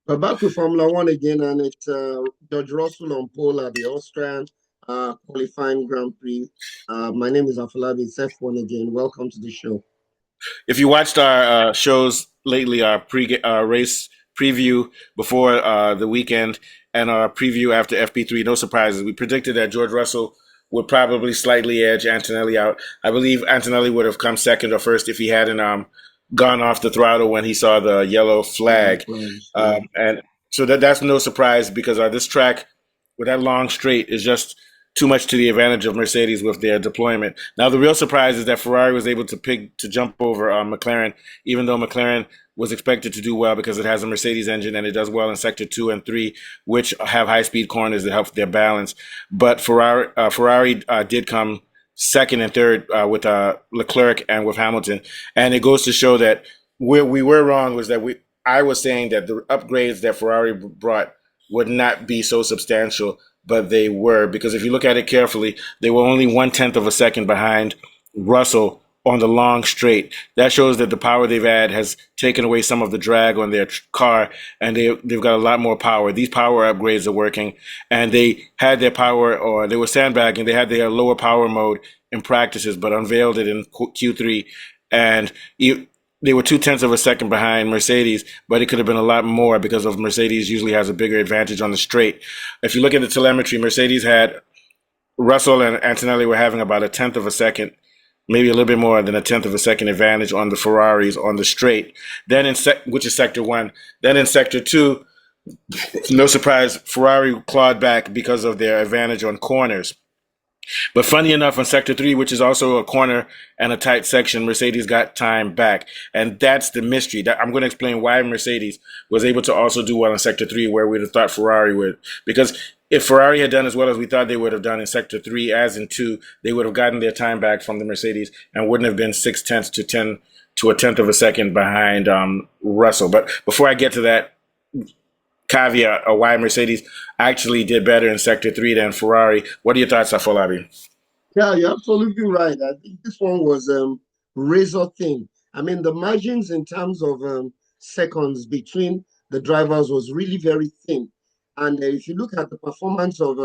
We're back with Formula One again, and it's George Russell on pole at the Austrian qualifying Grand Prix. My name is Afolabi. It's F1 again. Welcome to the show. If you watched our shows lately, our race preview before the weekend and our preview after FP3, no surprises. We predicted that George Russell would probably slightly edge Antonelli out. I believe Antonelli would have come second or first if he hadn't gone off the throttle when he saw the yellow flag. Yeah. And so that's no surprise because this track with that long straight is just too much to the advantage of Mercedes with their deployment. Now, the real surprise is that Ferrari was able to jump over McLaren, even though McLaren was expected to do well because it has a Mercedes engine and it does well in sector 2 and 3, which have high speed corners that help their balance. But Ferrari did come second and third with Leclerc and with Hamilton, and it goes to show that where we were wrong was that I was saying that the upgrades that Ferrari brought would not be so substantial, but they were, because if you look at it carefully, they were only 1/10 of a second behind Russell on the long straight. That shows that the power they've had has taken away some of the drag on their car, and they've got a lot more power. These power upgrades are working, and they had their power, or they were sandbagging. They had their lower power mode in practices, but unveiled it in Q3, and they were 2/10 of a second behind Mercedes, but it could have been a lot more because of Mercedes usually has a bigger advantage on the straight. If you look at the telemetry, Mercedes had Russell and Antonelli were having about 1/10 of a second, maybe a little bit more than 1/10 of a second advantage on the Ferraris on the straight. Then which is sector 1. Then in sector 2, no surprise, Ferrari clawed back because of their advantage on corners. But funny enough, on Sector 3, which is also a corner and a tight section, Mercedes got time back. And that's the mystery. I'm going to explain why Mercedes was able to also do well in Sector 3, where we'd have thought Ferrari would. Because if Ferrari had done as well as we thought they would have done in Sector 3 as in 2, they would have gotten their time back from the Mercedes and wouldn't have been 6/10 to 1/10 of a second behind Russell. But before I get to that, caveat of why Mercedes actually did better in Sector 3 than Ferrari. What are your thoughts, Afolabi? Yeah, you're absolutely right. I think this one was razor thin. I mean, the margins in terms of seconds between the drivers was really very thin. And if you look at the performance of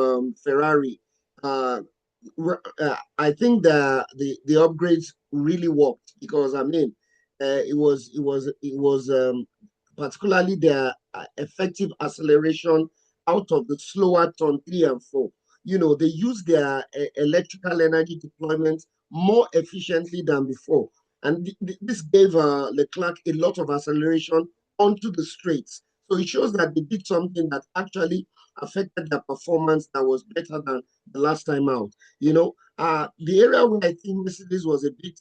Ferrari, uh, I think the upgrades really worked because I mean, it was particularly their effective acceleration out of the slower turn 3 and 4. They use their electrical energy deployment more efficiently than before. And this gave Leclerc a lot of acceleration onto the straights. So it shows that they did something that actually affected their performance that was better than the last time out. The area where I think Mercedes was a bit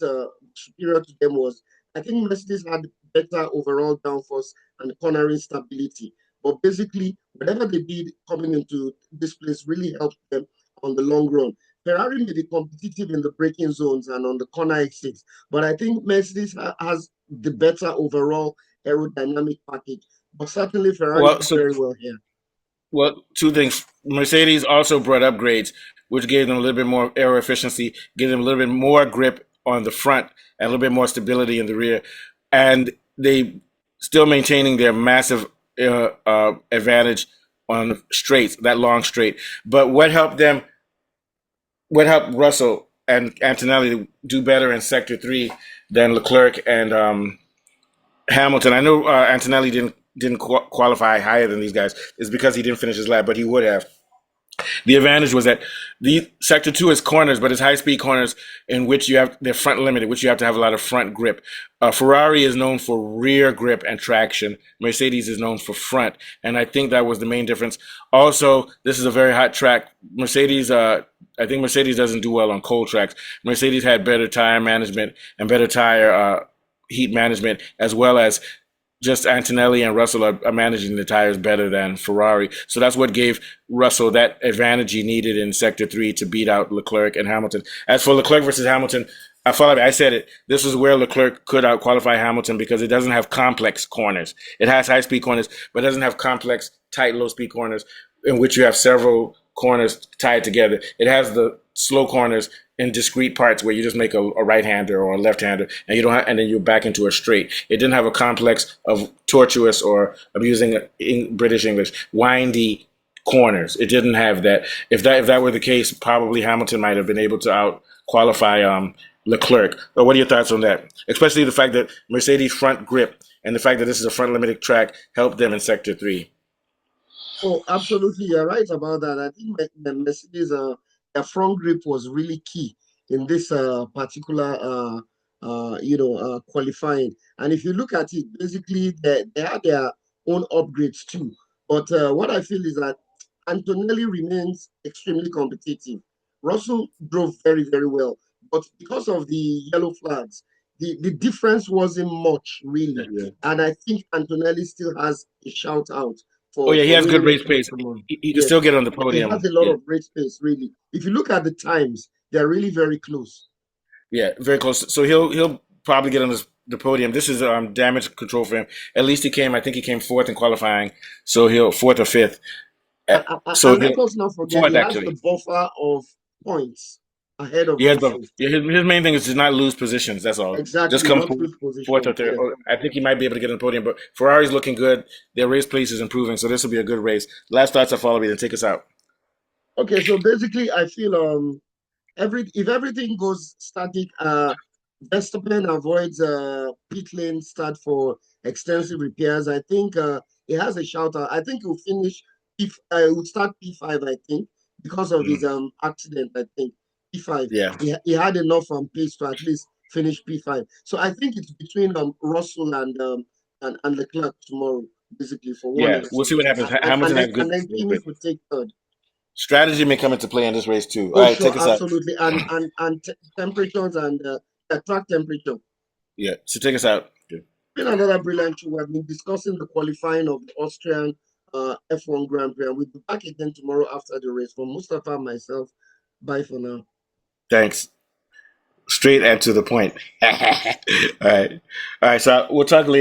superior to them was I think Mercedes had better overall downforce and cornering stability. But basically, whatever they did coming into this place really helped them on the long run. Ferrari may be competitive in the braking zones and on the corner exits, but I think Mercedes has the better overall aerodynamic package. But certainly Ferrari Well, did very well here. two things. Mercedes also brought upgrades, which gave them a little bit more aero efficiency, gave them a little bit more grip on the front, and a little bit more stability in the rear. And they still maintaining their massive advantage on straights, that long straight. But what helped Russell and Antonelli to do better in Sector 3 than Leclerc and Hamilton? I know Antonelli didn't qualify higher than these guys. Is because he didn't finish his lap, but he would have. The advantage was that the sector 2 is corners, but it's high speed corners in which they're front limited, which you have to have a lot of front grip. Ferrari is known for rear grip and traction. Mercedes is known for front, and I think that was the main difference. Also, this is a very hot track. I think Mercedes doesn't do well on cold tracks. Mercedes had better tire management and better tire heat management, as well as just Antonelli and Russell are managing the tires better than Ferrari. So that's what gave Russell that advantage he needed in Sector 3 to beat out Leclerc and Hamilton. As for Leclerc versus Hamilton, I said it. This is where Leclerc could outqualify Hamilton because it doesn't have complex corners. It has high-speed corners, but it doesn't have complex, tight, low-speed corners in which you have several corners tied together. It has the slow corners in discrete parts where you just make a right-hander or a left-hander, and you don't have, and then you're back into a straight. It didn't have a complex of tortuous, or I'm using British English, windy corners. It didn't have that. If that were the case, probably Hamilton might have been able to out qualify Leclerc. Or what are your thoughts on that? Especially the fact that Mercedes front grip and the fact that this is a front limited track helped them in Sector 3. Oh, absolutely, you're right about that. I think the Mercedes, their front grip was really key in this particular, qualifying. And if you look at it, basically they had their own upgrades too. But what I feel is that Antonelli remains extremely competitive. Russell drove very, very well, but because of the yellow flags, the difference wasn't much really. Yeah. And I think Antonelli still has a shout out Oh for yeah, he has good winning the race race pace. tomorrow. He can Yes, still get on the he has podium. a lot Yeah, of race pace, really. If you look at the times, they're really very close. yeah, very close. So he'll probably get on the podium. This is damage control for him. At least he came. I think he came fourth in qualifying. So he'll fourth or fifth. So And let he'll us not forget, fourth he has the actually. buffer of points ahead of Yes, but Russell. yeah, his main thing is to not lose positions. That's all. Just Exactly, come not lose fourth or positions. third. Yeah. Or I think he might be able to get on the podium. But Ferrari's looking good. Their race pace is improving. So this will be a good race. Last thoughts are follow me and take us out. Okay, so basically, I feel if everything goes static, Verstappen avoids pit lane start for extensive repairs. I think he has a shout out. I think he'll finish if he'll start P5, I think, because of his Mm, accident. I think P5. yeah, He had enough pace to at least finish P5. So I think it's between Russell and Leclerc tomorrow, basically for one yeah. and We'll two. see what happens. Hamilton has good. And then Kimi could take third. Strategy may come into play in this race too. All Oh, right, sure, take us out. absolutely. And temperatures and track temperature. Yeah, so take us out. Been another brilliant show. We've been discussing the qualifying of the Austrian F1 Grand Prix, and we'll be back again tomorrow after the race. For Mustafa and myself, bye for now. Thanks. Straight and to the point. All right. All right. So we'll talk later.